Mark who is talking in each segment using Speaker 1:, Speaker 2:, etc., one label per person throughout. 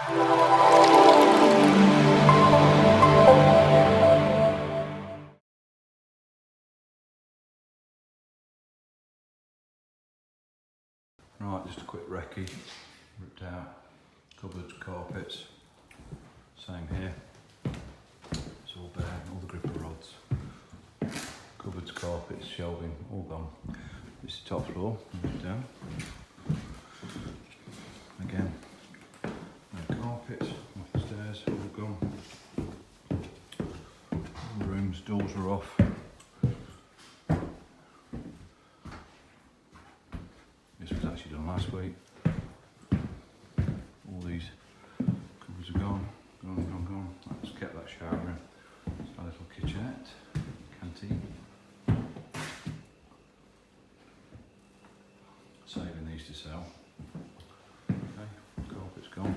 Speaker 1: Right, just a quick recce, ripped out cupboards, carpets, same here, it's all bare, all the gripper rods, cupboards, carpets, shelving, all gone. This is the top floor, move down. Again, no carpets, off the stairs, all gone. All the rooms, doors are off. This was actually done last week. All these cupboards are gone. I just kept that shower in. It's a little kitchenette, canteen. Saving these to sell. Okay, carpet's gone.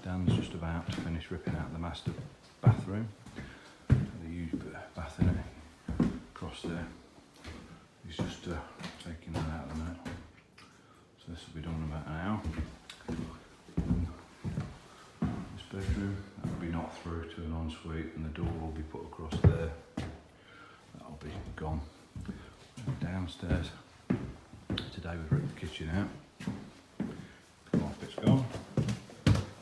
Speaker 1: Dan's just about to finish ripping out the master bathroom. Had a huge bath in it. Across there. He's just taking that out at the minute. So this will be done in about an hour. And this bedroom, that will be knocked through to an ensuite and the door will be put across there. That'll be gone. Downstairs, today we've ripped the kitchen out. Carpet's gone.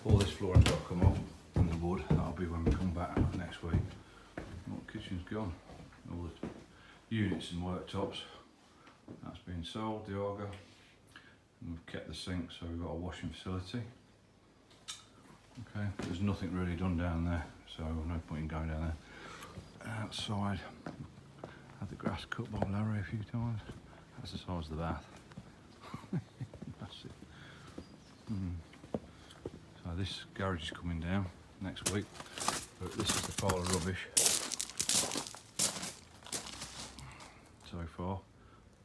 Speaker 1: All this flooring's got to come up and the wood, that'll be when we come back next week. Well, the kitchen's gone. All the units and worktops, that's been sold, the Argo. And we've kept the sink, so we've got a washing facility. Okay, there's nothing really done down there, so no point in going down there. Outside, had the grass cut by Larry a few times. That's the size of the bath. That's it. So this garage is coming down next week, but this is the pile of rubbish so far.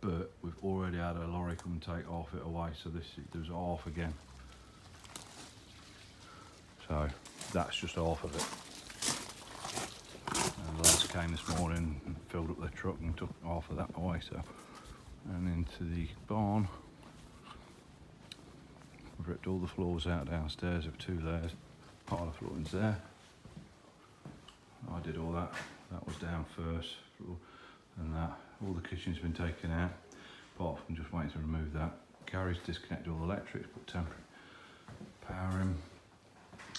Speaker 1: But we've already had a lorry come and take half it away, so there's half again. So that's just half of it. And the lads came this morning and filled up their truck and took half of that away. So, and into the barn, we've ripped all the floors out downstairs of 2 layers. Part of the flooring's there. I did all that. That was down first, and that. All the kitchen's been taken out, apart from just waiting to remove that. Gary's disconnected all the electrics, put temporary power in.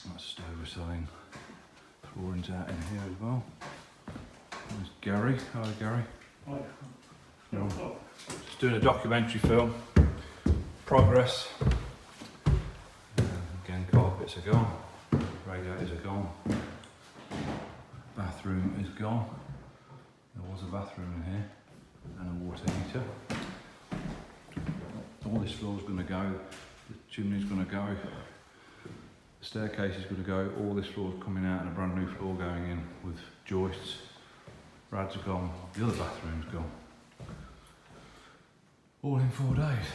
Speaker 1: That's stove we're selling. Flooring's out in here as well. There's Gary. Hello, Gary.
Speaker 2: Hi.
Speaker 1: Just doing a documentary film. Progress. Again, carpets are gone. Radiators are gone. Bathroom is gone. There was a bathroom in here and a water heater. All this floor's going to go. The chimney's going to go. The staircase is going to go. All this floor's coming out and a brand new floor going in with joists. Rads are gone. The other bathroom's gone. All in 4 days.